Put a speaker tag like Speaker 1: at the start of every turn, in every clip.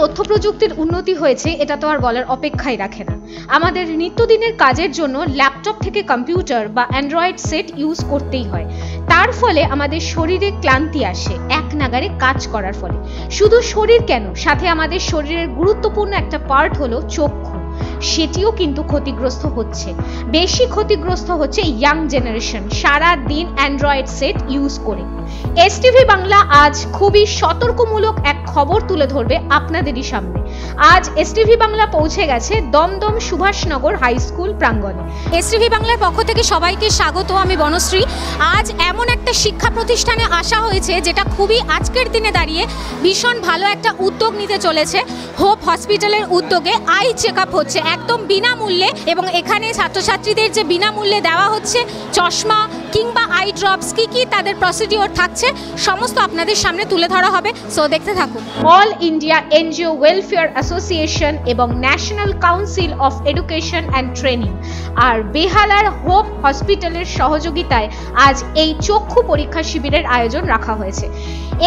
Speaker 1: তথ্য প্রযুক্তির উন্নতি হয়েছে এটা তো আর বলার অপেক্ষাই রাখে না। আমাদের নিত্যদিনের কাজের জন্য ল্যাপটপ থেকে কম্পিউটার বা অ্যান্ড্রয়েড সেট ইউজ করতেই হয়। তার ফলে আমাদের শরীরে ক্লান্তি আসে এক নাগারে কাজ করার ফলে। শুধু শরীর কেন, সাথে আমাদের শরীরের গুরুত্বপূর্ণ একটা পার্ট হলো চক্ষু, সেটিও কিন্তু ক্ষতিগ্রস্ত হচ্ছে। বেশি ক্ষতিগ্রস্ত হচ্ছে ইয়াং জেনারেশন সারা দিন অ্যান্ড্রয়েড সেট ইউজ করে। এসটিভি বাংলা আজ খুবই সতর্কমূলক এক খবর তুলে ধরবে আপনাদেরই সামনে। আজ এসটিভি বাংলা পৌঁছে গেছে দমদম সুভাষনগর হাই স্কুল প্রাঙ্গণে। এসটিভি বাংলার পক্ষ থেকে সবাইকে স্বাগত, আমি বনশ্রী। আজ এমন একটা শিক্ষা প্রতিষ্ঠানে আসা হয়েছে যেটা খুবই আজকের দিনে দাঁড়িয়ে ভীষণ ভালো একটা উদ্যোগ নিতে চলেছে। হোপ হসপিটালের উদ্যোগে আই চেক আপ হচ্ছে একদম বিনামূল্যে, এবং এখানে ছাত্রছাত্রীদের যে বিনামূল্যে দেওয়া হচ্ছে চশমা কিংবা আই ড্রপস, কি তাদের প্রসিডিওর থাকছে সমস্ত আপনাদের সামনে তুলে ধরা হবে। সো দেখতে থাকুন। All India NGO welfare association এবং national council of education and training আর বেহালার হোপ হসপিটালের সহযোগিতায় আজ এই চক্ষু পরীক্ষা শিবিরের আয়োজন রাখা হয়েছে।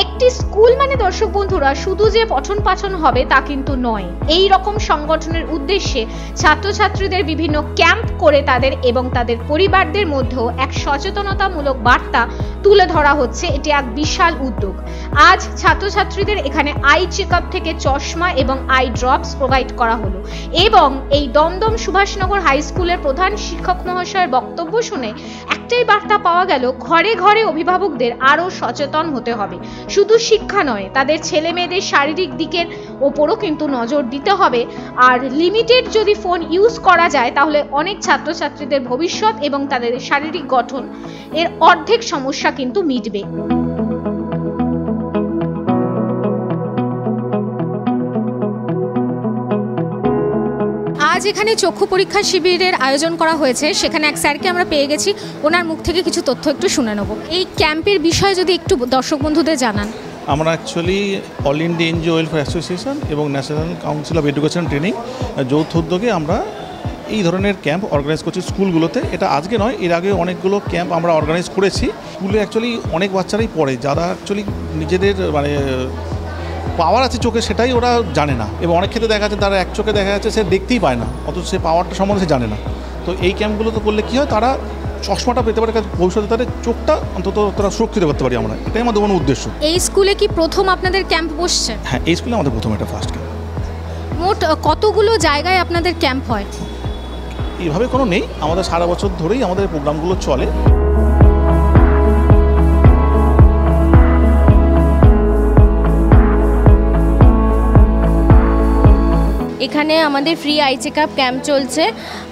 Speaker 1: একটি স্কুল মানে দর্শক বন্ধুরা শুধু যে পঠন পাঠন হবে তা কিন্তু নয়। এই রকম সংগঠনের উদ্দেশ্যে ছাত্রছাত্রীদের বিভিন্ন ক্যাম্প করে তাদের এবং তাদের পরিবারদের মধ্যেও এক সচেতনতামূলক বার্তা তুলে ধরা হচ্ছে। এটি এক বিশাল উদ্যোগ। আজ ছাত্রছাত্রীদের এখানে আই চেক আপ থেকে চশমা এবং আই ড্রপস প্রোভাইড করা হলো, এবং এই দমদম সুভাষনগর হাই স্কুলের প্রধান শিক্ষক মহাশয়ের বক্তব্য শুনে একটাই বার্তা পাওয়া গেল, ঘরে ঘরে অভিভাবকদের আরো সচেতন হতে হবে। শুধু শিক্ষা নয়, তাদের ছেলে মেয়েদের শারীরিক দিকের ওপরও কিন্তু নজর দিতে হবে। আর লিমিটেড যদি ফোন ইউজ করা যায় তাহলে অনেক ছাত্রছাত্রীদের ভবিষ্যৎ এবং তাদের শারীরিক গঠন এর অর্ধেক সমস্যা কিন্তু মিটবে। আজ এখানে চক্ষু পরীক্ষা শিবিরের আয়োজন করা হয়েছে, সেখানে এক স্যারকে আমরা পেয়ে গেছি, ওনার মুখ থেকে কিছু তথ্য একটু শুনে নেব। এই ক্যাম্পের বিষয়ে যদি একটু দর্শক বন্ধুদের জানান।
Speaker 2: আমরা actually all India NGO welfare association এবং national council of education training যৌথ উদ্যোগে আমরা এই ধরনের ক্যাম্প অর্গানাইজ করছি স্কুলগুলোতে। এটা আজকে নয়, এর আগে অনেকগুলো ক্যাম্প আমরা অর্গানাইজ করেছি। স্কুলে অ্যাকচুয়ালি অনেক বাচ্চারাই পড়ে যারা অ্যাকচুয়ালি নিজেদের মানে পাওয়ার আছে চোখে, সেটাই ওরা জানে না, এবং অনেক ক্ষেত্রে দেখা যাচ্ছে তারা এক চোখে দেখা যাচ্ছে সে দেখতেই পায় না, অথচ সে পাওয়ারটা সম্বন্ধে সে জানে না। তো এই ক্যাম্পগুলোতে করলে কী হয়, তারা চশমাটা পেতে পারে, ভবিষ্যতে তাদের চোখটা অন্তত তারা সুরক্ষিত করতে পারি আমরা, এটাই আমাদের কোনো উদ্দেশ্য। এই
Speaker 1: স্কুলে কি প্রথম আপনাদের ক্যাম্প বসছে?
Speaker 2: হ্যাঁ, এই স্কুলে আমাদের প্রথম এটা ফার্স্ট ক্যাম্প।
Speaker 1: মোট কতগুলো জায়গায় আপনাদের ক্যাম্প হয়?
Speaker 2: এইভাবে কোনো নেই, আমাদের সারা বছর ধরেই আমাদের প্রোগ্রামগুলো চলে।
Speaker 3: এখানে আমাদের free eye check up camp চলছে।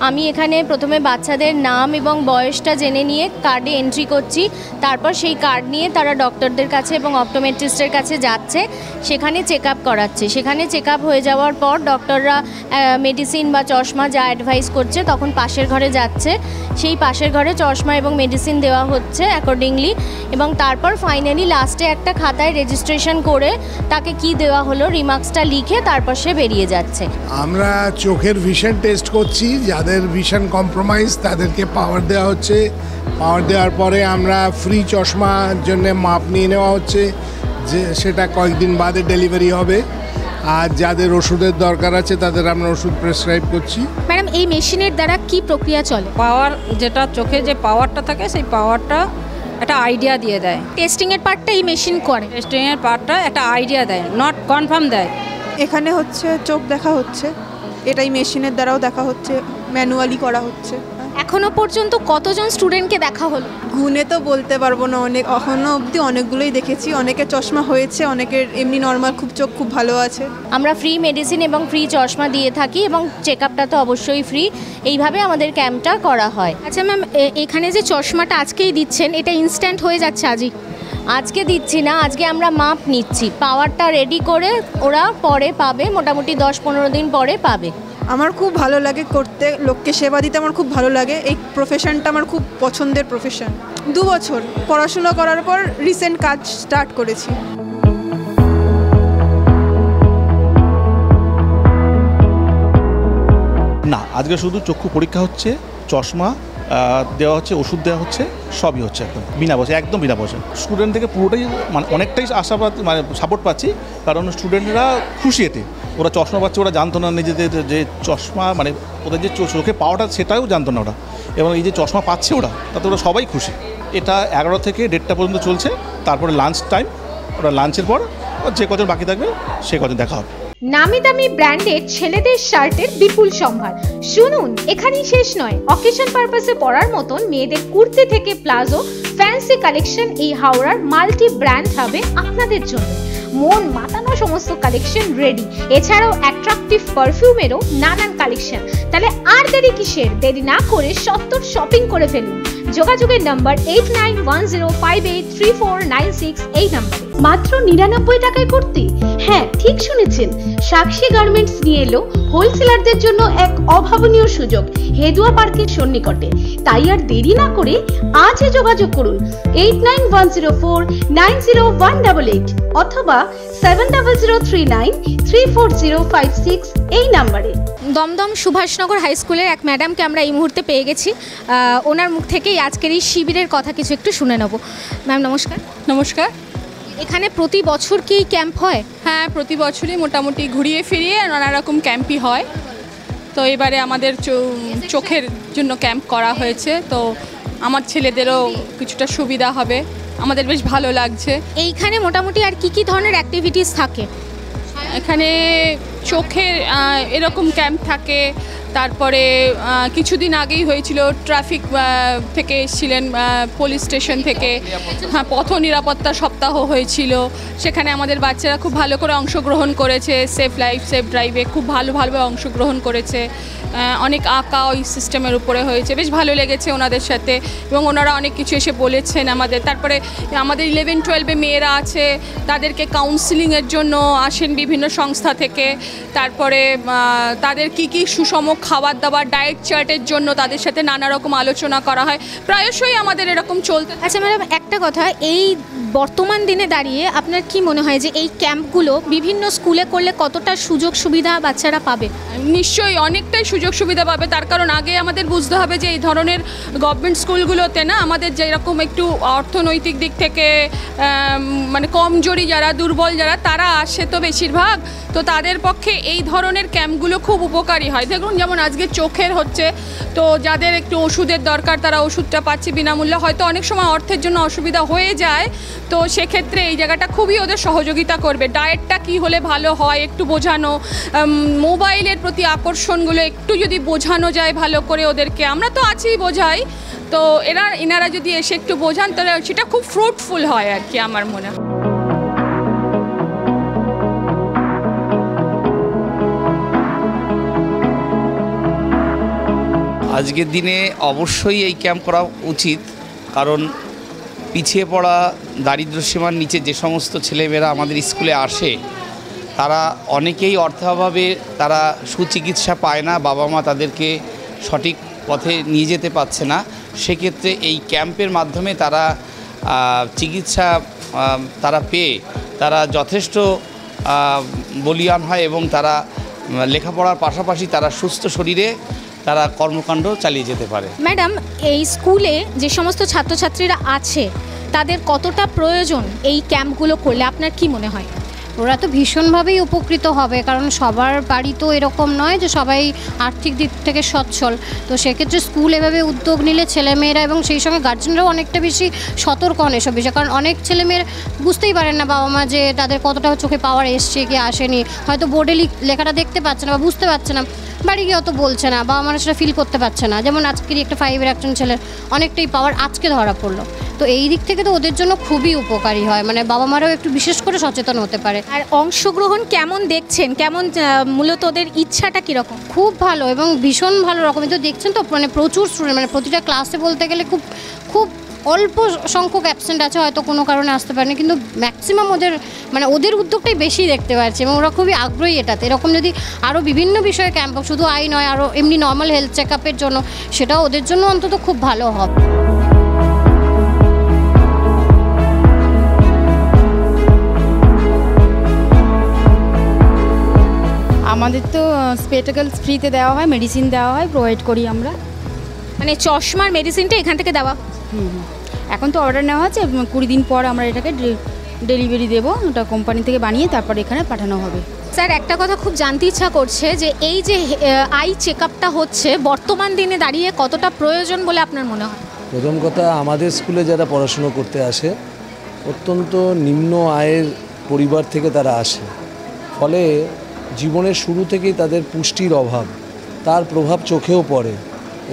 Speaker 3: আমি এখানে প্রথমে বাচ্চাদের নাম এবং বয়সটা জেনে নিয়ে কার্ডে এন্ট্রি করছি, তারপর সেই কার্ড নিয়ে তারা ডক্টরদের কাছে এবং অপটোমেট্রিস্টের কাছে যাচ্ছে, সেখানে চেক আপ করাচ্ছে। সেখানে চেক আপ হয়ে যাওয়ার পর ডক্টররা মেডিসিন বা চশমা যা অ্যাডভাইস করছে তখন পাশের ঘরে যাচ্ছে, সেই পাশের ঘরে চশমা এবং মেডিসিন দেওয়া হচ্ছে অ্যাকর্ডিংলি, এবং তারপর ফাইনালি লাস্টে একটা খাতায় রেজিস্ট্রেশন করে তাকে কি দেওয়া হলো রিমার্কসটা লিখে তারপর সে বেরিয়ে যাচ্ছে।
Speaker 4: আমরা চোখের ভিশন টেস্ট করছি, যাদের ভিশন কম্প্রোমাইজ তাদেরকে পাওয়ার দেওয়া হচ্ছে। পাওয়ার দেওয়ার পরে আমরা ফ্রি চশমার জন্য মাপ নিয়ে নেওয়া হচ্ছে, যে সেটা কয়েকদিন বাদে ডেলিভারি হবে। আর যাদের ওষুধের দরকার আছে তাদের আমরা ওষুধ প্রেসক্রাইব করছি।
Speaker 1: ম্যাডাম, এই মেশিনের দ্বারা কি প্রক্রিয়া চলে?
Speaker 5: পাওয়ার, যেটা চোখে যে পাওয়ারটা থাকে সেই পাওয়ারটা একটা আইডিয়া দিয়ে দেয়।
Speaker 1: টেস্টিংয়ের পার্টটা এই মেশিন করে?
Speaker 5: টেস্টিংয়ের পার্টটা একটা আইডিয়া দেয়, নট কনফার্ম দেয়।
Speaker 6: এখানে হচ্ছে চোখ দেখা হচ্ছে, এটাই মেশিনের দ্বারাও দেখা হচ্ছে, ম্যানুয়ালি করা হচ্ছে।
Speaker 1: এখনো পর্যন্ত কতজন স্টুডেন্টকে দেখা হলো?
Speaker 6: গুনে তো বলতে পারবো না, এখনো অবধি অনেকগুলোই দেখেছি। অনেকের চশমা হয়েছে, অনেকের এমনি নর্মাল চোখ খুব ভালো আছে।
Speaker 3: আমরা ফ্রি মেডিসিন এবং ফ্রি চশমা দিয়ে থাকি, এবং চেক আপটা তো অবশ্যই ফ্রি। এইভাবে আমাদের ক্যাম্পটা করা হয়।
Speaker 1: আচ্ছা ম্যাম, এখানে যে চশমাটা আজকেই দিচ্ছেন এটা ইনস্ট্যান্ট হয়ে যাচ্ছে আজই?
Speaker 3: আজকে দিচ্ছি না, আজকে আমরা মাপ নিচ্ছি, পাওয়ারটা রেডি করে ওরা পরে পাবে, মোটামুটি 10-15 দিন পরে পাবে।
Speaker 6: আমার খুব ভালো লাগে করতে, লোককে সেবা দিতে আমার খুব ভালো লাগে। এই প্রফেশনটা আমার খুব পছন্দের প্রফেশন। 2 বছর পড়াশোনা করার পর রিসেন্ট কাজ স্টার্ট করেছি।
Speaker 2: না, আজকে শুধু চক্ষু পরীক্ষা হচ্ছে, চশমা দেওয়া হচ্ছে, ওষুধ দেওয়া হচ্ছে, সবই হচ্ছে একদম বিনা পয়সা, একদম বিনা পয়সা। স্টুডেন্ট থেকে পুরোটাই মানে অনেকটাই আশাবাদ মানে সাপোর্ট পাচ্ছি, কারণ স্টুডেন্টরা খুশি এতে ওরা চশমা পাচ্ছে, ওরা জানতো না নিজেদের যে চশমা মানে ওদের যে চোখে পাওয়াটা সেটাও জানতো না ওরা, এবং এই যে চশমা পাচ্ছে ওরা, তাতে ওরা সবাই খুশি। এটা 11 থেকে 1:30 পর্যন্ত চলছে, তারপরে লাঞ্চ টাইম, ওরা লাঞ্চের পর যে কজন বাকি থাকবে সে কজন দেখা হবে।
Speaker 1: নামি দামি ব্র্যান্ডের ছেলেদের শার্টের বিপুল সম্ভার। শুনুন, এখানেই শেষ নয়, অকেশন পারপাসে পরার মতন মেয়েদের কুর্তি থেকে প্লাজো, ফ্যান্সি কালেকশন এই হাওড়ার মাল্টি ব্র্যান্ড হবে আপনাদের জন্য। মন মাতানো সমস্ত কালেকশন রেডি, এছাড়াও অ্যাট্রাকটিভ পারফিউমেরও নানান কালেকশন। তাহলে আর দেরি কিসের? দেরি না করে সত্তর শপিং করে ফেলুন। যোগাযোগের নাম্বার 8910583496 এই নাম্বারে।
Speaker 7: মাত্র 99 টাকায় কুর্তি? হ্যাঁ, ঠিক শুনেছেন, সাক্ষী গার্মেন্টস নিয়ে এলো হোলসেলারদের জন্য এক অভাবনীয় সুযোগ হেদুয়া পার্কের সন্নিকটে। তাই আর দেরি না করে আজই যোগাযোগ করুন 8910490188 অথবা 7003934056 এই নাম্বারে।
Speaker 1: দমদম সুভাষনগর হাই স্কুলের এক ম্যাডামকে আমরা এই মুহূর্তে পেয়ে গেছি। ওনার মুখ থেকেই আজকের এই শিবিরের কথা কিছু একটু শুনে নেব। ম্যাম নমস্কার।
Speaker 8: নমস্কার।
Speaker 1: এখানে প্রতি বছর কি ক্যাম্প হয়?
Speaker 8: হ্যাঁ, প্রতি বছরই মোটামুটি ঘুরিয়ে ফিরিয়ে নানা রকম ক্যাম্পই হয়। তো এবারে আমাদের চোখের জন্য ক্যাম্প করা হয়েছে, তো আমার ছেলেদেরও কিছুটা সুবিধা হবে, আমাদের বেশ ভালো লাগছে।
Speaker 1: এইখানে মোটামুটি আর কি কি ধরনের অ্যাক্টিভিটিস থাকে?
Speaker 8: এখানে চোখের এরকম ক্যাম্প থাকে, তারপরে কিছুদিন আগেই হয়েছিল ট্রাফিক থেকে এসেছিলেন, পুলিশ স্টেশন থেকে, হ্যাঁ, পথ নিরাপত্তা সপ্তাহ হয়েছিল, সেখানে আমাদের বাচ্চারা খুব ভালো করে অংশগ্রহণ করেছে। সেফ লাইফ সেফ ড্রাইভে খুব ভালোভাবে অংশগ্রহণ করেছে। অনেক আঁকা ওই সিস্টেমের উপরে হয়েছে, বেশ ভালো লেগেছে ওনাদের সাথে, এবং ওনারা অনেক কিছু এসে বলেছেন আমাদের। তারপরে আমাদের 11-12 মেয়েরা আছে, তাদেরকে কাউন্সিলিংয়ের জন্য আসেন বিভিন্ন সংস্থা থেকে। তারপরে তাদের কি কি সুষম খাবার দাবার, ডায়েট চার্টের জন্য তাদের সাথে নানা রকম আলোচনা করা হয়, প্রায়শই আমাদের এরকম চলতে।
Speaker 1: আচ্ছা ম্যাডাম, একটা কথা, এই বর্তমান দিনে দাঁড়িয়ে আপনার কি মনে হয় যে এই ক্যাম্পগুলো বিভিন্ন স্কুলে করলে কতটা সুযোগ সুবিধা বাচ্চারা পাবে?
Speaker 8: নিশ্চয়ই অনেকটাই সুযোগ সুবিধা পাবে, তার কারণ আগে আমাদের বুঝতে হবে যে এই ধরনের গভর্নমেন্ট স্কুলগুলোতে না, আমাদের যেরকম একটু অর্থনৈতিক দিক থেকে মানে কমজোরি যারা, দুর্বল যারা, তারা আসে তো বেশিরভাগ, তো তাদের পক্ষে এই ধরনের ক্যাম্পগুলো খুব উপকারী হয়। দেখুন, যেমন আজকে চোখের হচ্ছে, তো যাদের একটু ওষুধের দরকার তারা ওষুধটা পাচ্ছে বিনামূল্যে, হয়তো অনেক সময় অর্থের জন্য অসুবিধা হয়ে যায়, তো সেক্ষেত্রে এই জায়গাটা খুবই ওদের সহযোগিতা করবে। ডায়েটটা কি হলে ভালো হয় একটু বোঝানো, মোবাইলের প্রতি আকর্ষণগুলো একটু যদি বোঝানো যায় ভালো করে ওদেরকে, আমরা তো আছিই বোঝাই, তো এনারা যদি এসে একটু বোঝান তাহলে সেটা খুব ফ্রুটফুল হয় আর কি, আমার মনে হয়।
Speaker 9: আজকের দিনে অবশ্যই এই ক্যাম্প করা উচিত, কারণ পিছিয়ে পড়া, দারিদ্র্যসীমার নিচে যে সমস্ত ছেলেমেয়েরা আমাদের স্কুলে আসে, তারা অনেকেই অর্থাভাবে তারা সুচিকিৎসা পায় না, বাবা মা তাদেরকে সঠিক পথে নিয়ে যেতে পারছে না। সেক্ষেত্রে এই ক্যাম্পের মাধ্যমে তারা চিকিৎসা তারা পেয়ে তারা যথেষ্ট বলীয়ান হয়, এবং তারা লেখাপড়ার পাশাপাশি তারা সুস্থ শরীরে তারা কর্মকাণ্ড চালিয়ে যেতে পারে।
Speaker 1: ম্যাডাম, এই স্কুলে যে সমস্ত ছাত্রছাত্রীরা আছে তাদের কতটা প্রয়োজন এই ক্যাম্পগুলো করলে আপনার কি মনে হয়?
Speaker 10: ওরা তো ভীষণভাবেই উপকৃত হবে, কারণ সবার বাড়ি তো এরকম নয় যে সবাই আর্থিক দিক থেকে সচ্ছল। তো সেক্ষেত্রে স্কুল এভাবে উদ্যোগ নিলে ছেলেমেয়েরা এবং সেই সঙ্গে গার্জেনরাও অনেকটা বেশি সতর্ক হন এসব বিষয়ে, কারণ অনেক ছেলেমেয়ের বুঝতেই পারেন না বাবা মা যে তাদের কতটা চোখে পাওয়ার এসছে কি আসেনি, হয়তো বোর্ডে লেখাটা দেখতে পাচ্ছে না বা বুঝতে পারছে না, বাড়ি গিয়ে অত বলছে না, বাবা মারা সেটা ফিল করতে পারছে না। যেমন আজকেরই একটা 5-এর একজন ছেলের অনেকটাই পাওয়ার আজকে ধরা পড়লো, তো এই দিক থেকে তো ওদের জন্য খুবই উপকারী হয়, মানে বাবা মারাও একটু বিশেষ করে সচেতন হতে পারে।
Speaker 1: আর অংশগ্রহণ কেমন দেখছেন, কেমন মূলত ওদের ইচ্ছাটা কীরকম?
Speaker 10: খুব ভালো এবং ভীষণ ভালো রকমের, তো দেখছেন তো মানে প্রচুর স্টুডেন্ট, মানে প্রতিটা ক্লাসে বলতে গেলে খুব খুব অল্প সংখ্যক অ্যাবসেন্ট আছে, হয়তো কোনো কারণে আসতে পারেনি, কিন্তু ম্যাক্সিমাম ওদের উদ্যোগটাই বেশি দেখতে পাচ্ছি, এবং ওরা খুবই আগ্রহী এটাতে। এরকম যদি আরও বিভিন্ন বিষয়ে ক্যাম্প, শুধু আই নয়, আরও এমনি নর্মাল হেলথ চেক আপের জন্য, সেটাও ওদের জন্য অন্তত খুব ভালো হবে।
Speaker 11: আমাদের তো স্পেকটেকলস ফ্রিতে দেওয়া হয়, মেডিসিন দেওয়া হয়, প্রোভাইড করি আমরা।
Speaker 1: মানে চশমার মেডিসিনটা এখান থেকে দেওয়া?
Speaker 11: এখন তো অর্ডার নেওয়া আছে, 20 দিন পর আমরা এটাকে ডেলিভারি দেবো, ওটা কোম্পানি থেকে বানিয়ে তারপর এখানে পাঠানো হবে।
Speaker 1: স্যার একটা কথা খুব জানতে ইচ্ছা করছে যে এই যে আই চেক আপটা হচ্ছে বর্তমান দিনে দাঁড়িয়ে কতটা প্রয়োজন বলে আপনার মনে হয়?
Speaker 12: প্রথম কথা, আমাদের স্কুলে যারা পড়াশুনো করতে আসে অত্যন্ত নিম্ন আয়ের পরিবার থেকে তারা আসে, ফলে জীবনের শুরু থেকেই তাদের পুষ্টির অভাব, তার প্রভাব চোখেও পড়ে।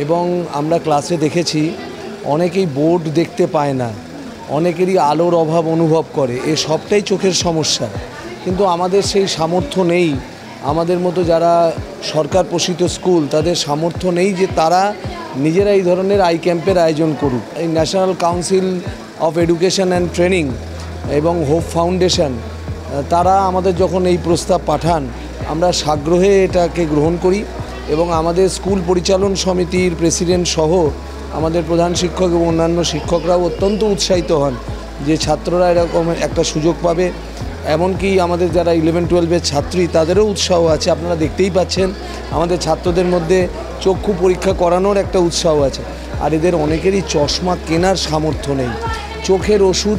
Speaker 12: এবং আমরা ক্লাসে দেখেছি অনেকেই বোর্ড দেখতে পায় না, অনেকেরই আলোর অভাব অনুভব করে, এ সবটাই চোখের সমস্যা। কিন্তু আমাদের সেই সামর্থ্য নেই, আমাদের মতো যারা সরকার পোষিত স্কুল তাদের সামর্থ্য নেই যে তারা নিজেরা এই ধরনের আই ক্যাম্পের আয়োজন করুক। এই national council of education and training এবং হোপ ফাউন্ডেশন তারা আমাদের যখন এই প্রস্তাব পাঠান, আমরা সাগ্রহে এটাকে গ্রহণ করি এবং আমাদের স্কুল পরিচালন সমিতির প্রেসিডেন্ট সহ আমাদের প্রধান শিক্ষক এবং অন্যান্য শিক্ষকরাও অত্যন্ত উৎসাহিত হন যে ছাত্ররা এরকম একটা সুযোগ পাবে। এমনকি আমাদের যারা 11-12-এর ছাত্রী তাদেরও উৎসাহ আছে, আপনারা দেখতেই পাচ্ছেন আমাদের ছাত্রদের মধ্যে চক্ষু পরীক্ষা করানোর একটা উৎসাহ আছে। আর এদের অনেকেরই চশমা কেনার সামর্থ্য নেই, চোখের ওষুধ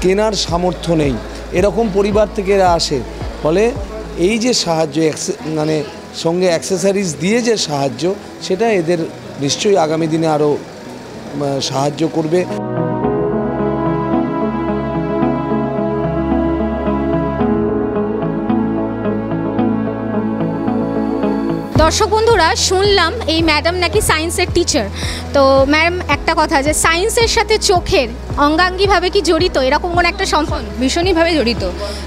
Speaker 12: কেনার সামর্থ্য নেই, এরকম পরিবার থেকে এরা আসে। ফলে এই যে সাহায্য মানে সঙ্গে অ্যাক্সেসরিজ দিয়ে যে সাহায্য, সেটা এদের নিশ্চয়ই আগামী দিনে আরও সাহায্য করবে।
Speaker 1: দর্শক বন্ধুরা, শুনলাম এই ম্যাডাম নাকি সায়েন্সের টিচার। তো ম্যাডাম একটা কথা, যে সায়েন্সের সাথে চোখের অঙ্গাঙ্গিভাবে কি জড়িত, এরকম কোনো একটা সম্পর্ক?
Speaker 13: ভীষণইভাবে জড়িত।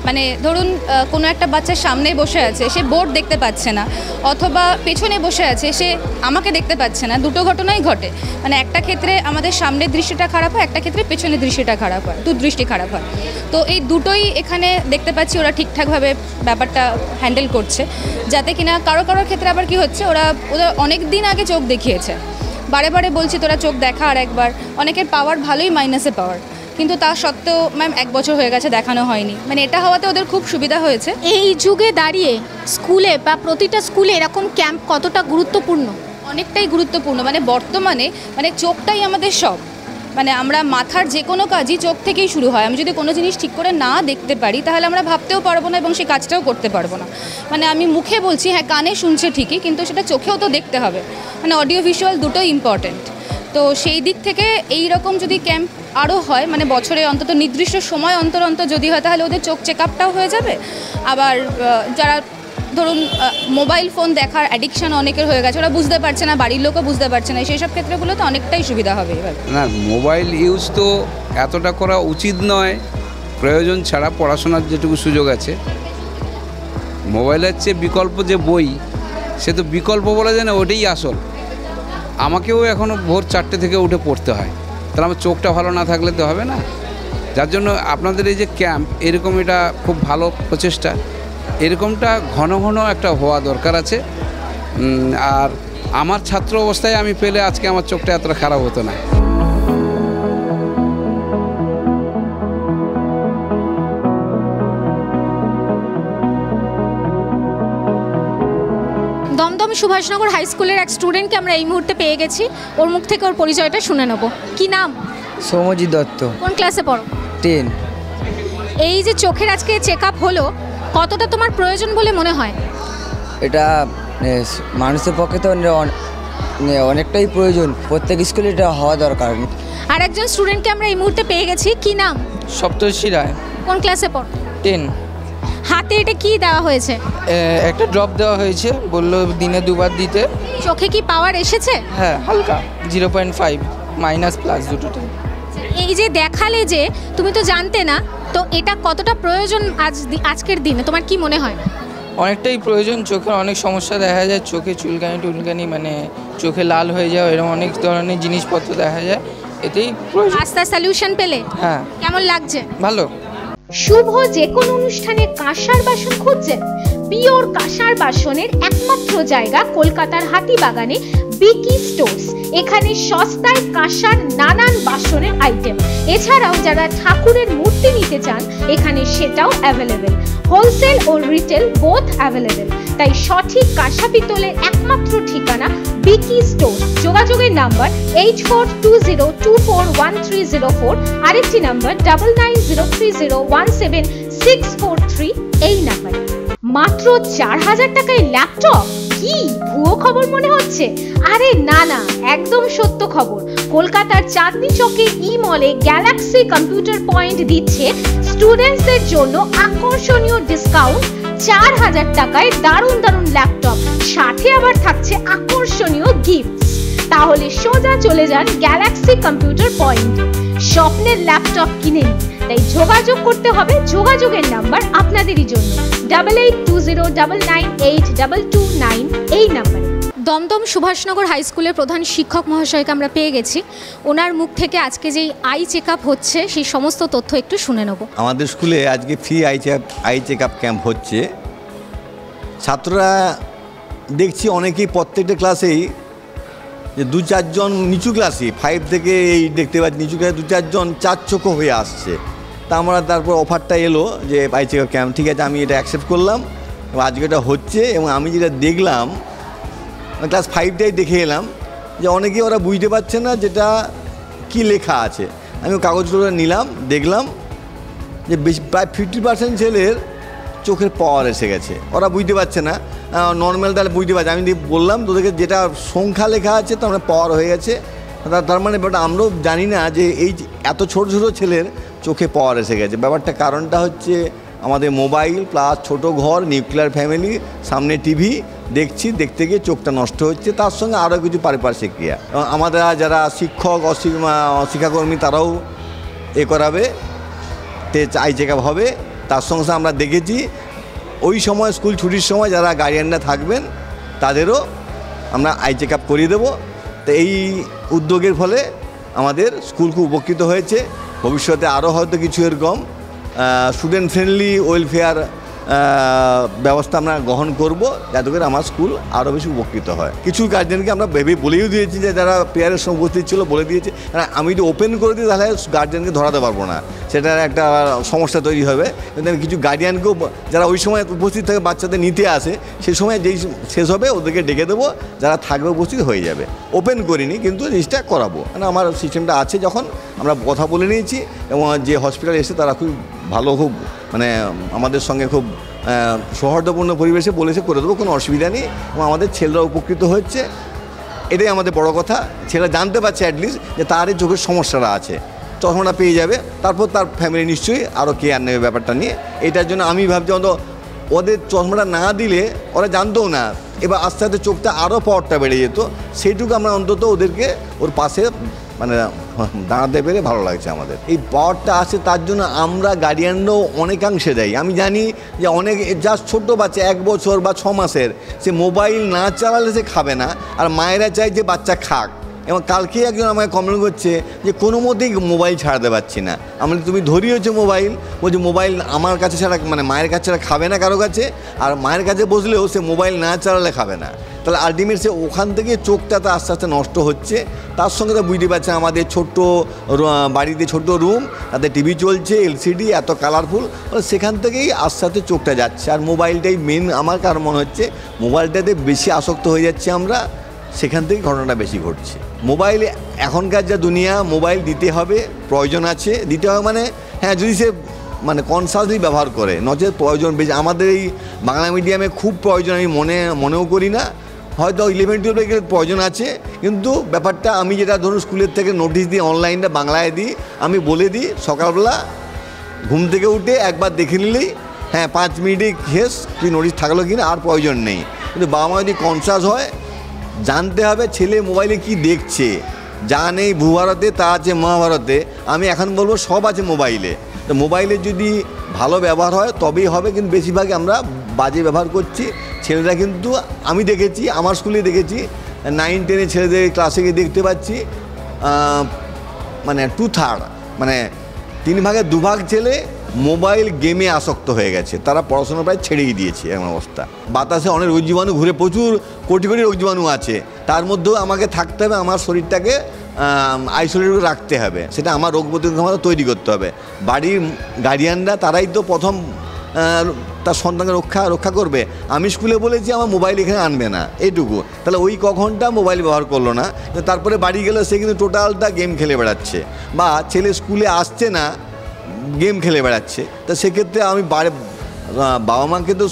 Speaker 13: মানে ধরুন কোনো একটা বাচ্চার সামনে বসে আছে, সে বোর্ড দেখতে পাচ্ছে না, অথবা পেছনে বসে আছে, সে আমাকে দেখতে পাচ্ছে না, দুটো ঘটনাই ঘটে। মানে একটা ক্ষেত্রে আমাদের সামনের দৃষ্টিটা খারাপ হয়, একটা ক্ষেত্রে পেছনের দৃষ্টিটা খারাপ হয়, দৃষ্টি খারাপ হয়। তো এই দুটোই এখানে দেখতে পাচ্ছি ওরা ঠিকঠাকভাবে ব্যাপারটা হ্যান্ডেল করছে, যাতে কিনা কারো ক্ষেত্রে আবার কি হচ্ছে, ওরা অনেক দিন আগে চোখ দেখিয়েছে, বারে বারে বলছি তোরা চোখ দেখা আর একবার। অনেকের পাওয়ার ভালোই মাইনাসে পাওয়ার, কিন্তু তা সত্ত্বেও ম্যাম 1 বছর হয়ে গেছে দেখানো হয়নি। মানে এটা হওয়াতে ওদের খুব সুবিধা হয়েছে।
Speaker 1: এই যুগে দাঁড়িয়ে স্কুলে বা প্রতিটা স্কুলে এরকম ক্যাম্প কতটা গুরুত্বপূর্ণ?
Speaker 13: অনেকটাই গুরুত্বপূর্ণ। মানে বর্তমানে মানে চোখটাই আমাদের সব। মানে আমরা মাথার যে কোনো কাজই চোখ থেকেই শুরু হয়। আমি যদি কোনো জিনিস ঠিক করে না দেখতে পারি তাহলে আমরা ভাবতেও পারবো না এবং সেই কাজটাও করতে পারবো না। মানে আমি মুখে বলছি, হ্যাঁ কানে শুনছে ঠিকই, কিন্তু সেটা চোখেও তো দেখতে হবে। মানে অডিও ভিজুয়াল দুটোই ইম্পর্টেন্ট। তো সেই দিক থেকে এই রকম যদি ক্যাম্প আরও হয়, মানে বছরে অন্তত নির্দিষ্ট সময় অন্তর অন্তর যদি হয়, তাহলে ওদের চোখ চেক আপটাও হয়ে যাবে। আবার যারা ধরুন মোবাইল ফোন দেখার অ্যাডিকশান অনেকের হয়ে গেছে, ওরা বুঝতে পারছে না, বাড়ির লোকও বুঝতে পারছে না, সেই সব ক্ষেত্রগুলোতে অনেকটাই সুবিধা হবে এবার।
Speaker 14: না, মোবাইল ইউজ তো এতটা করা উচিত নয়, প্রয়োজন ছাড়া পড়াশোনার যেটুকু সুযোগ আছে। মোবাইলের চেয়ে বিকল্প যে বই, সে তো বিকল্প বলা যায় না, ওটাই আসল। আমাকেও এখনও ভোর 4টে থেকে উঠে পড়তে হয়, তাহলে আমার চোখটা ভালো না থাকলে তো হবে না। যার জন্য আপনাদের এই যে ক্যাম্প, এরকম এটা খুব ভালো প্রচেষ্টা। এরকমটা ঘন ঘন একটা হওয়া দরকার আছে। আর আমার ছাত্র অবস্থায় আমি পেলে আজকে আমার চোখটা এতটা খারাপ হতো না।
Speaker 1: দমদম সুভাষনগর হাই স্কুলের এক স্টুডেন্টকে আমরা এই মুহূর্তে পেয়ে গেছি, ওর মুখ থেকে ওর পরিচয়টা শুনে নেব। কি নাম?
Speaker 15: সৌমজিৎ দত্ত।
Speaker 1: কোন ক্লাসে পড়ো?
Speaker 15: 10।
Speaker 1: এই যে চোখের আজকে চেক আপ হলো, কতটা তোমার প্রয়োজন বলে মনে হয়?
Speaker 15: এটা মানুষের পক্ষে তো অনেকটাই প্রয়োজন, প্রত্যেক স্কুলে এটা হওয়া দরকার।
Speaker 1: আর একজন স্টুডেন্টকে আমরা এই মুহূর্তে পেয়ে গেছি, কি নাম?
Speaker 15: সপ্তর্ষি রায়।
Speaker 1: কোন ক্লাসে পড়ো?
Speaker 15: 10।
Speaker 1: হাতে এটা কি দেওয়া হয়েছে?
Speaker 15: একটা ড্রপ দেওয়া হয়েছে, বললো দিনে 2বার দিতে।
Speaker 1: চোখে কি পাওয়ার এসেছে?
Speaker 15: হ্যাঁ, হালকা 0.5 মাইনাস প্লাস দুটোতে।
Speaker 1: এই যে দেখালে যে তুমি তো জানতে না, তো এটা কতটা প্রয়োজন আজকের দিনে তোমার কি মনে হয়?
Speaker 15: অনেকটাই প্রয়োজন। চোখের অনেক সমস্যা দেখা যায়, চোখে চুলকানি মানে চোখে লাল হয়ে যাওয়া, এরকম অনেক ধরনের জিনিসপত্র দেখা যায়, এতেই প্রয়োজন।
Speaker 1: রাস্তা সলিউশন পেলে
Speaker 15: হ্যাঁ।
Speaker 1: কেমন লাগছে?
Speaker 15: ভালো।
Speaker 1: শুভ যে কোনো অনুষ্ঠানে কাঁসার বাসন খুঁজছেন? পিওর কাঁসার বাসনের একমাত্র জায়গা কলকাতার হাতিবাগানে বিকি স্টোর্স। এখানে সস্তায় কাঁসার নানান বাসনের আইটেম, এছাড়াও যারা ঠাকুরের মূর্তি নিতে চান এখানে সেটাও অ্যাভেলেবেল। হোলসেল ও রিটেল বোথ অ্যাভেলেবেল। তাই সঠিক কাঁসা পিতলের একমাত্র ঠিকানা বিকি স্টোর। যোগাযোগের নাম্বার 8420241304, আরেকটি নাম্বার 9903017643 এই নাম্বারে। মাত্র 4000 টাকায় ল্যাপটপ? কি ভুয়ো খবর মনে হচ্ছে? আরে না না, একদম সত্য খবর। কলকাতার চাঁদনি চকে ই মলে গ্যালাক্সি কম্পিউটার পয়েন্ট দিচ্ছে স্টুডেন্টসদের জন্য আকর্ষণীয় ডিসকাউন্ট 4000 টাকায় দারুণ দারুণ ল্যাপটপ, সাথে আবার থাকছে আকর্ষণীয় গিফটস। তাহলে সোজা চলে যান গ্যালাক্সি কম্পিউটার পয়েন্ট, স্বপ্নের ল্যাপটপ কিনে নিন। তাই যোগাযোগ করতে হবে, যোগাযোগের নাম্বার আপনাদেরই জন্য 8820998229 এই নাম্বারে।
Speaker 16: দমদম সুভাষনগর হাই স্কুলের প্রধান শিক্ষক মহাশয়কে আমরা পেয়ে গেছি। ওনার মুখ থেকে আজকে যেই আই চেক আপ হচ্ছে সেই সমস্ত তথ্য একটু শুনে নেব।
Speaker 17: আমাদের স্কুলে আজকে free eye check up camp হচ্ছে। ছাত্ররা দেখছি অনেকেই প্রত্যেকটা ক্লাসেই যে 2-4 জন নিচু ক্লাসে 5 থেকে 8 দেখতে পাচ্ছি নিচু ক্লাসে 2-4 জন চারচোখো হয়ে আসছে। তা আমরা তারপর অফারটা এলো যে আই চেক আপ ক্যাম্প, ঠিক আছে আমি এটা অ্যাকসেপ্ট করলাম এবং আজকে এটা হচ্ছে। এবং আমি যেটা দেখলাম ক্লাস 5টাই দেখে এলাম যে অনেকে ওরা বুঝতে পারছে না যেটা কি লেখা আছে। আমি কাগজগুলো নিলাম, দেখলাম যে প্রায় 50% ছেলের চোখের পাওয়ার এসে গেছে, ওরা বুঝতে পারছে না। নর্মাল তাহলে বুঝতে পারছে, আমি বললাম তোদেরকে যেটা সংখ্যা লেখা আছে তার মানে পাওয়ার হয়ে গেছে। তার মানে ব্যাপারটা আমরাও জানি না যে এই এত ছোট ছোট ছেলের চোখে পাওয়ার এসে গেছে। ব্যাপারটা কারণটা হচ্ছে আমাদের মোবাইল প্লাস ছোট ঘর, নিউক্লিয়ার ফ্যামিলি, সামনে টিভি দেখছি, দেখতে গিয়ে চোখটা নষ্ট হচ্ছে। তার সঙ্গে আরও কিছু পারিপার্শ্বিক ক্রিয়া, আমাদের যারা শিক্ষক শিক্ষাকর্মী তারাও করাবে, আই চেক আপ হবে। তার সঙ্গে আমরা দেখেছি ওই সময় স্কুল ছুটির সময় যারা গার্ডিয়ানরা থাকবেন তাদেরও আমরা আই চেক আপ করিয়ে দেবো। তো এই উদ্যোগের ফলে আমাদের স্কুল খুব উপকৃত হয়েছে। ভবিষ্যতে আরও হয়তো কিছু এরকম স্টুডেন্ট ফ্রেন্ডলি ওয়েলফেয়ার ব্যবস্থা আমরা গ্রহণ করব, যাতে করে আমার স্কুল আরও বেশি উপকৃত হয়। কিছু গার্জিয়ানকে আমরা ভেবে বলেও দিয়েছি যে যারা প্রেয়ারের সঙ্গে উপস্থিত ছিল বলে দিয়েছে, আমি যদি ওপেন করে দিই তাহলে গার্জিয়ানকে ধরাতে পারবো না, সেটার একটা সমস্যা তৈরি হবে। কিন্তু আমি কিছু গার্জিয়ানকেও যারা ওই সময় উপস্থিত থাকে বাচ্চাদের নিতে আসে, সেই সময় যেই শেষ হবে ওদেরকে ডেকে দেবো, যারা থাকবে উপস্থিত হয়ে যাবে। ওপেন করিনি কিন্তু জিনিসটা করাবো, মানে আমার সিস্টেমটা আছে। যখন আমরা কথা বলে নিয়েছি এবং যে হসপিটালে এসে তারা খুব ভালো, খুব মানে আমাদের সঙ্গে খুব সৌহার্দ্যপূর্ণ পরিবেশে বলেছে করে দেবো, কোনো অসুবিধা নেই। এবং আমাদের ছেলেরা উপকৃত হচ্ছে, এটাই আমাদের বড় কথা। ছেলেরা জানতে পারছে অ্যাটলিস্ট যে তার এই চোখের সমস্যাটা আছে, চশমাটা পেয়ে যাবে, তারপর তার ফ্যামিলি নিশ্চয়ই আরও কেয়ার নেবে ব্যাপারটা নিয়ে। এটার জন্য আমি ভাবছি অন্তত ওদের চশমাটা না দিলে ওরা জানতেও না, এবার আস্তে আস্তে চোখটা আরও পাওয়ারটা বেড়ে যেত। সেইটুকু আমরা অন্তত ওদেরকে ওর পাশে মানে দাঁড়াতে পেরে ভালো লাগছে। আমাদের এই পাওয়ারটা আছে, তার জন্য আমরা গার্ডিয়ানরাও অনেকাংশে দেয়। আমি জানি যে অনেক যা ছোটো বাচ্চা 1 বছর বা 6 মাসের, সে মোবাইল না চালালে সে খাবে না, আর মায়েরা চায় যে বাচ্চা খাক। এবং কালকে একজন আমাকে কমেন্ট করছে যে কোনো মতেই মোবাইল ছাড়তে পারছি না। আমি তুমি ধরিয়েছো মোবাইল, বলছি মোবাইল আমার কাছে ছাড়া মানে মায়ের কাছে ছাড়া খাবে না কারো কাছে, আর মায়ের কাছে বসলেও সে মোবাইল না চালালে খাবে না। তাহলে আলটিমেট সে ওখান থেকে চোখটা তো আস্তে আস্তে নষ্ট হচ্ছে। তার সঙ্গে তো বুঝতে পারছে আমাদের ছোট্ট বাড়িতে ছোট্ট রুম, তাতে টিভি চলছে, এলসিডি এত কালারফুল, সেখান থেকেই আস্তে আস্তে চোখটা যাচ্ছে। আর মোবাইলটাই মেন আমার কারণ মনে হচ্ছে, মোবাইলটাতে বেশি আসক্ত হয়ে যাচ্ছে আমরা, সেখান থেকে ঘটনাটা বেশি ঘটছে। মোবাইল এখনকার যা দুনিয়া, মোবাইল দিতে হবে, প্রয়োজন আছে, দিতে হবে মানে হ্যাঁ যদি সে মানে কনসাসলি ব্যবহার করে, নচেত প্রয়োজন বেশি। আমাদের এই বাংলা মিডিয়ামে খুব প্রয়োজন আমি মনেও করি না, হয়তো 11-12 গেলে প্রয়োজন আছে। কিন্তু ব্যাপারটা আমি যেটা ধরুন স্কুলের থেকে নোটিশ দিই, অনলাইনটা বাংলায় দিই, আমি বলে দিই সকালবেলা ঘুম থেকে উঠে একবার দেখে নিলেই হ্যাঁ 5 মিনিটে শেষ, কি নোটিশ থাকলো কিনা, আর প্রয়োজন নেই। কিন্তু বাবা মা যদি কনসাস হয়, জানতে হবে ছেলে মোবাইলে কি দেখছে, যা নেই ভূভারতে তা আছে মহাভারতে। আমি এখন বলবো সব আছে মোবাইলে। তো মোবাইলে যদি ভালো ব্যবহার হয় তবেই হবে, কিন্তু বেশিরভাগই আমরা বাজে ব্যবহার করছি। ছেলেরা কিন্তু আমি দেখেছি, আমার স্কুলে দেখেছি 9-10 ছেলেদের ক্লাসে গিয়ে দেখতে পাচ্ছি মানে 2/3 মানে 3 ভাগের 2 ভাগ ছেলে মোবাইল গেমে আসক্ত হয়ে গেছে, তারা পড়াশোনা প্রায় ছেড়েই দিয়েছে এমন অবস্থা। বাতাসে অনেক রোগ জীবাণু ঘুরে, প্রচুর কোটি কোটি রোগ জীবাণু আছে, তার মধ্যেও আমাকে থাকতে হবে, আমার শরীরটাকে আইসোলেট রাখতে হবে, সেটা আমার রোগ প্রতিরোধ ক্ষমতা তৈরি করতে হবে। বাড়ির গার্ডিয়ানরা তারাই তো প্রথম তার সন্তানকে রক্ষা করবে। আমি স্কুলে বলেছি আমার মোবাইল এখানে আনবে না, এইটুকু। তাহলে ওই কখনটা মোবাইল ব্যবহার করলো না, তারপরে বাড়ি গেলে সে কিন্তু টোটালটা গেম খেলে বেড়াচ্ছে, বা ছেলে স্কুলে আসছে না, গেম খেলে বেড়াচ্ছে। তা সেক্ষেত্রে আমি বাবা মাকে তো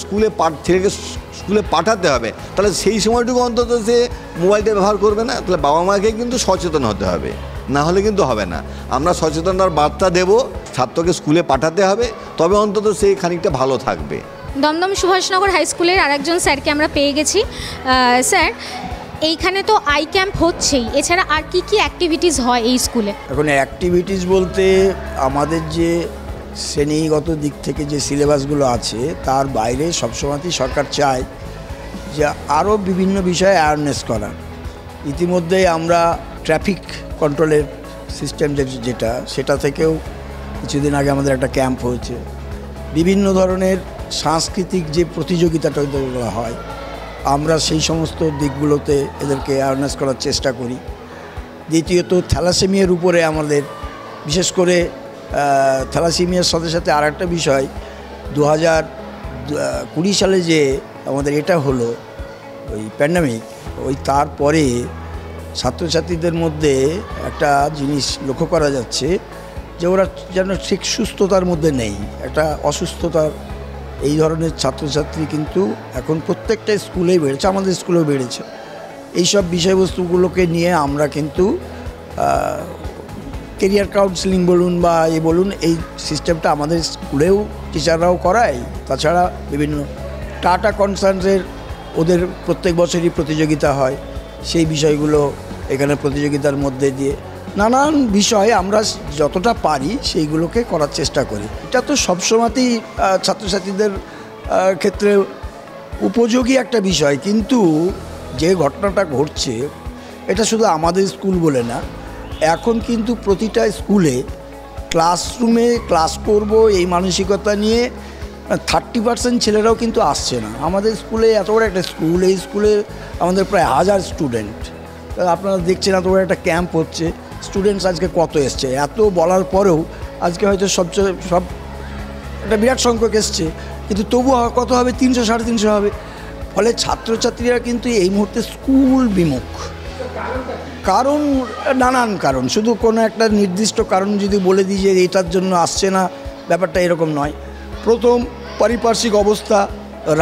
Speaker 17: ছেলেকে স্কুলে পাঠাতে হবে, তাহলে সেই সময়টুকু অন্তত সে মোবাইলটা ব্যবহার করবে না। তাহলে বাবা মাকে কিন্তু সচেতন হতে হবে, না হলে কিন্তু হবে না। আমরা সচেতনতার বার্তা দেব, ছাত্রকে স্কুলে পাঠাতে হবে, তবে অন্তত সে খানিকটা ভালো থাকবে।
Speaker 16: দমদম সুভাষনগর হাই স্কুলের আরেকজন স্যারকে আমরা পেয়ে গেছি। স্যার, এইখানে তো আই ক্যাম্প হচ্ছেই, এছাড়া আর কি কি অ্যাক্টিভিটিস হয় এই স্কুলে?
Speaker 18: এখন অ্যাক্টিভিটিস বলতে আমাদের যে শ্রেণীগত দিক থেকে যে সিলেবাসগুলো আছে তার বাইরে সবসময়তেই সরকার চায় যে আরও বিভিন্ন বিষয়ে অ্যাওয়ারনেস করা। ইতিমধ্যেই আমরা ট্রাফিক কন্ট্রোলের সিস্টেম যেটা সেটা থেকেও কিছুদিন আগে আমাদের একটা ক্যাম্প হয়েছে। বিভিন্ন ধরনের সাংস্কৃতিক যে প্রতিযোগিতাটা হয় আমরা সেই সমস্ত দিকগুলোতে এদেরকে অ্যাওয়ারনেস করার চেষ্টা করি। দ্বিতীয়ত থ্যালাসেমিয়ার উপরে আমাদের বিশেষ করে থ্যালাসেমিয়ার সাথে সাথে আর একটা বিষয় 2020 সালে যে আমাদের এটা হলো ওই প্যান্ডামিক, ওই তারপরে ছাত্রছাত্রীদের মধ্যে একটা জিনিস লক্ষ্য করা যাচ্ছে যে ওরা যেন ঠিক সুস্থতার মধ্যে নেই, একটা অসুস্থতার এই ধরনের ছাত্রছাত্রী কিন্তু এখন প্রত্যেকটা স্কুলেই বেড়েছে, আমাদের স্কুলেও বেড়েছে। এইসব বিষয়বস্তুগুলোকে নিয়ে আমরা কিন্তু কেরিয়ার কাউন্সেলিং বলুন বা বলুন এই সিস্টেমটা আমাদের স্কুলেও টিচাররাও করায়। তাছাড়া বিভিন্ন টাটা কনসার্নসের ওদের প্রত্যেক বছরই প্রতিযোগিতা হয়, সেই বিষয়গুলো এখানে প্রতিযোগিতার মধ্যে দিয়ে নানান বিষয়ে আমরা যতটা পারি সেইগুলোকে করার চেষ্টা করি। এটা তো সবসময়তেই ছাত্রছাত্রীদের ক্ষেত্রে উপযোগী একটা বিষয়, কিন্তু যে ঘটনাটা ঘটছে এটা শুধু আমাদের স্কুল বলে না, এখন কিন্তু প্রতিটা স্কুলে ক্লাসরুমে ক্লাস করব এই মানসিকতা নিয়ে 30% ছেলেরাও কিন্তু আসছে না। আমাদের স্কুলে এত বড় একটা স্কুল, এই স্কুলে আমাদের প্রায় 1000 স্টুডেন্ট। আপনারা দেখছেন এত বড় একটা ক্যাম্প হচ্ছে, স্টুডেন্টস আজকে কত এসছে, এত বলার পরেও আজকে হয়তো সব একটা বিরাট সংখ্যক এসছে, কিন্তু তবু কত হবে? 300-350 হবে। ফলে ছাত্রছাত্রীরা কিন্তু এই মুহূর্তে স্কুল বিমুখ। কারণ নানান কারণ, শুধু কোনো একটা নির্দিষ্ট কারণ যদি বলে দিই যে এটার জন্য আসছে না, ব্যাপারটা এরকম নয়। প্রথম পারিপার্শ্বিক অবস্থা,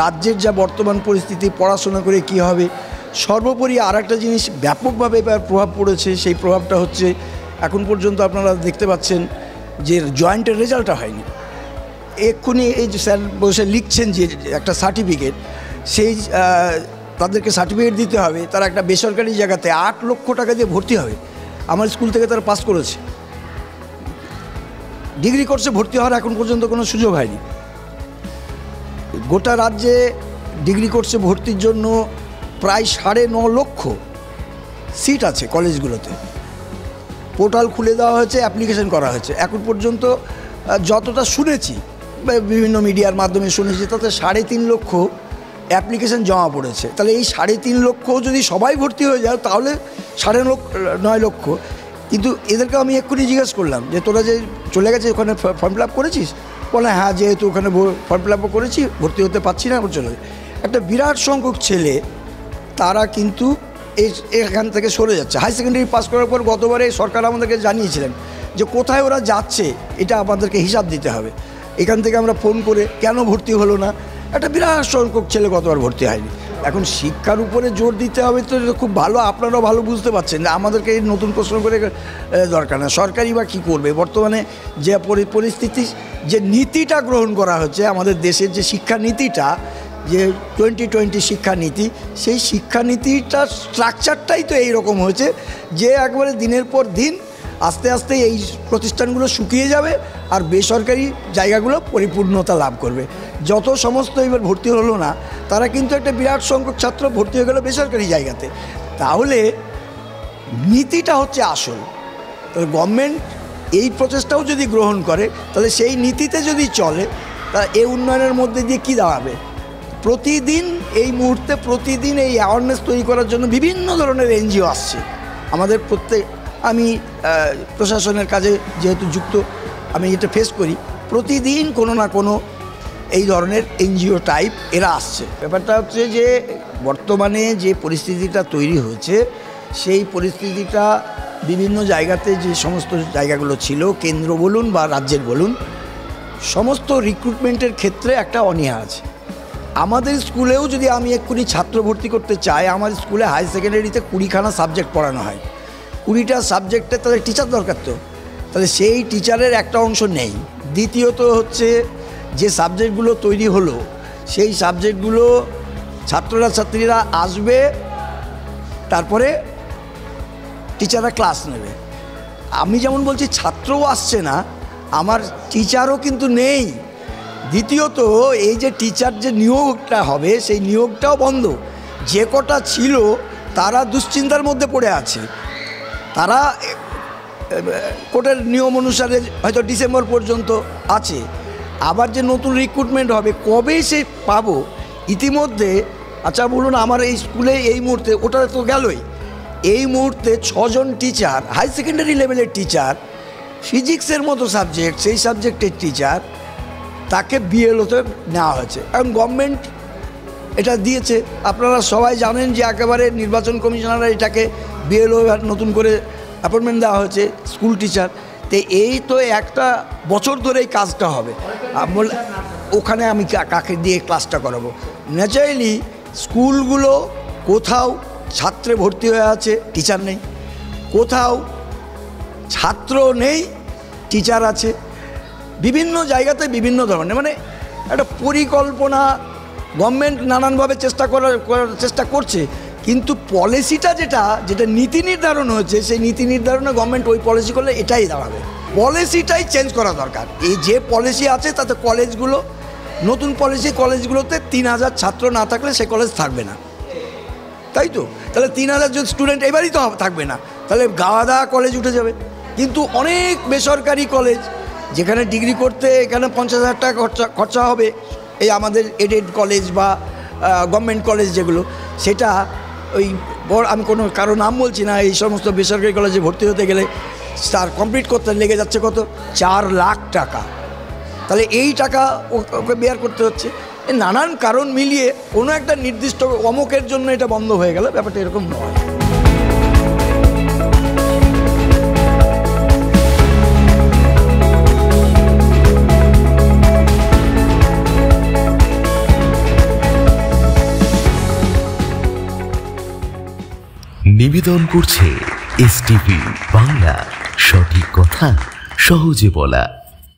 Speaker 18: রাজ্যের যা বর্তমান পরিস্থিতি, পড়াশোনা করে কি হবে। সর্বোপরি আর একটা জিনিস ব্যাপকভাবে এবার প্রভাব পড়েছে, সেই প্রভাবটা হচ্ছে এখন পর্যন্ত আপনারা দেখতে পাচ্ছেন যে জয়েন্টের রেজাল্টটা হয়নি। এক্ষুনি এই যে স্যার বসে লিখছেন যে একটা সার্টিফিকেট, সেই তাদেরকে সার্টিফিকেট দিতে হবে, তারা একটা বেসরকারি জায়গাতে 8 লক্ষ টাকা দিয়ে ভর্তি হবে। আমার স্কুল থেকে তারা পাস করেছে, ডিগ্রি কোর্সে ভর্তি হওয়ার এখন পর্যন্ত কোনো সুযোগ হয়নি। গোটা রাজ্যে ডিগ্রি কোর্সে ভর্তির জন্য প্রায় 9.5 লক্ষ সিট আছে কলেজগুলোতে। পোর্টাল খুলে দেওয়া হয়েছে, অ্যাপ্লিকেশন করা হয়েছে। এখন পর্যন্ত যতটা শুনেছি, বিভিন্ন মিডিয়ার মাধ্যমে শুনেছি, তাতে 3.5 লক্ষ অ্যাপ্লিকেশন জমা পড়েছে। তাহলে এই 3.5 লক্ষ যদি সবাই ভর্তি হয়ে যায় তাহলে 9.5 লক্ষ। কিন্তু এদেরকে আমি এক্ষুনি জিজ্ঞেস করলাম যে তোরা যে চলে গেছে ওখানে ফর্ম ফিল আপ করেছিস? বলে হ্যাঁ, যেহেতু ওখানে ফর্ম ফিল আপও করেছি, ভর্তি হতে পারছি না, চলে যায়। একটা বিরাট সংখ্যক ছেলে তারা কিন্তু এখান থেকে সরে যাচ্ছে। হাই সেকেন্ডারি পাস করার পর গতবারে সরকার আমাদেরকে জানিয়েছিলেন যে কোথায় ওরা যাচ্ছে এটা আমাদেরকে হিসাব দিতে হবে। এখান থেকে আমরা ফোন করে কেন ভর্তি হলো না, একটা বিরাট সংখ্যক ছেলে গতবার ভর্তি হয়নি। এখন শিক্ষার উপরে জোর দিতে হবে, তো খুব ভালো, আপনারাও ভালো বুঝতে পারছেন যে আমাদেরকে এই নতুন প্রশ্ন করে দরকার না। সরকারই বা কী করবে? বর্তমানে যে পরিস্থিতি, যে নীতিটা গ্রহণ করা হচ্ছে আমাদের দেশের, যে শিক্ষানীতিটা, যে 2020 শিক্ষানীতি, সেই শিক্ষানীতিটার স্ট্রাকচারটাই তো এইরকম হয়েছে যে একবারে দিনের পর দিন আস্তে আস্তে এই প্রতিষ্ঠানগুলো শুকিয়ে যাবে আর বেসরকারি জায়গাগুলো পরিপূর্ণতা লাভ করবে। যত সমস্ত এবার ভর্তি হলো না, তারা কিন্তু একটা বিরাট সংখ্যক ছাত্র ভর্তি হয়ে গেল বেসরকারি জায়গাতে। তাহলে নীতিটা হচ্ছে আসল। তাহলে গভর্নমেন্ট এই প্রচেষ্টাও যদি গ্রহণ করে, তাহলে সেই নীতিতে যদি চলে, তা এই উন্নয়নের মধ্যে দিয়ে কী দাঁড়াবে? প্রতিদিন এই মুহূর্তে প্রতিদিন এই অ্যাওয়ারনেস তৈরি করার জন্য বিভিন্ন ধরনের এনজিও আসছে আমাদের আমি প্রশাসনের কাজে যেহেতু যুক্ত, আমি এটা ফেস করি, প্রতিদিন কোনো না কোনো এই ধরনের এনজিও টাইপ এরা আসছে। ব্যাপারটা হচ্ছে যে বর্তমানে যে পরিস্থিতিটা তৈরি হয়েছে, সেই পরিস্থিতিটা বিভিন্ন জায়গাতে যে সমস্ত জায়গাগুলো ছিল, কেন্দ্র বলুন বা রাজ্যের বলুন, সমস্ত রিক্রুটমেন্টের ক্ষেত্রে একটা অনীহা আছে। আমাদের স্কুলেও যদি আমি এক্ষুনি ছাত্র ভর্তি করতে চাই, আমার স্কুলে হাই সেকেন্ডারিতে 20খানা সাবজেক্ট পড়ানো হয়, 20টা সাবজেক্টে তাদের টিচার দরকার, তো তাহলে সেই টিচারের একটা অংশ নেই। দ্বিতীয়ত হচ্ছে যে সাবজেক্টগুলো তৈরি হলো সেই সাবজেক্টগুলো ছাত্রীরা আসবে, তারপরে টিচাররা ক্লাস নেবে। আমি যেমন বলছি ছাত্রও আসছে না, আমার টিচারও কিন্তু নেই। দ্বিতীয়ত এই যে টিচার যে নিয়োগটা হবে সেই নিয়োগটাও বন্ধ। যে কটা ছিল তারা দুশ্চিন্তার মধ্যে পড়ে আছে, তারা কোর্টের নিয়ম অনুসারে হয়তো ডিসেম্বর পর্যন্ত আছে। আবার যে নতুন রিক্রুটমেন্ট হবে কবে সে পাবো? ইতিমধ্যে আচ্ছা বলুন, আমার এই স্কুলে এই মুহূর্তে, ওটা তো গেলই, এই মুহূর্তে 6 জন টিচার, হাই সেকেন্ডারি লেভেলের টিচার, ফিজিক্সের মতো সাবজেক্ট, সেই সাবজেক্টের টিচার, তাকে বিএলওতে নেওয়া হয়েছে। এবং গভর্নমেন্ট এটা দিয়েছে, আপনারা সবাই জানেন যে একেবারে নির্বাচন কমিশনাররা এটাকে বিএলও নতুন করে অ্যাপয়েন্টমেন্ট দেওয়া হয়েছে স্কুল টিচার। তো এই তো একটা বছর ধরে এই কাজটা হবে। ওখানে আমি কাকে দিয়ে ক্লাসটা করাবো? ন্যাচারালি স্কুলগুলো কোথাও ছাত্রে ভর্তি হয়ে আছে, টিচার নেই, কোথাও ছাত্র নেই, টিচার আছে। বিভিন্ন জায়গাতে বিভিন্ন ধরনের, মানে একটা পরিকল্পনা গভর্নমেন্ট নানানভাবে করার চেষ্টা করছে, কিন্তু পলিসিটা যেটা নীতি নির্ধারণ হয়েছে, সেই নীতি নির্ধারণে গভর্নমেন্ট ওই পলিসি করলে এটাই দাঁড়াবে। পলিসিটাই চেঞ্জ করা দরকার। এই যে পলিসি আছে তাতে কলেজগুলো, নতুন পলিসি, কলেজগুলোতে 3000 ছাত্র না থাকলে সে কলেজ থাকবে না, তাই তো? তাহলে 3000 জন স্টুডেন্ট এবারই তো থাকবে না, তাহলে গাওয়া কলেজ উঠে যাবে। কিন্তু অনেক বেসরকারি কলেজ যেখানে ডিগ্রি করতে এখানে 50,000 টাকা খরচা হবে, এই আমাদের এডেড কলেজ বা গভর্নমেন্ট কলেজ যেগুলো, সেটা ওই আমি কোনো কারো নাম বলছি না, এই সমস্ত বেসরকারি কলেজে ভর্তি হতে গেলে তার কমপ্লিট করতে লেগে যাচ্ছে কত? 4 লাখ টাকা। তাহলে এই টাকা ওকে বেয়ার করতে হচ্ছে। নানান কারণ মিলিয়ে কোনো একটা নির্দিষ্ট অমুকের জন্য এটা বন্ধ হয়ে গেল, ব্যাপারটা এরকম নয়।
Speaker 19: নিবেদন করছে এসটিভি বাংলা, সঠিক কথা সহজে বলা।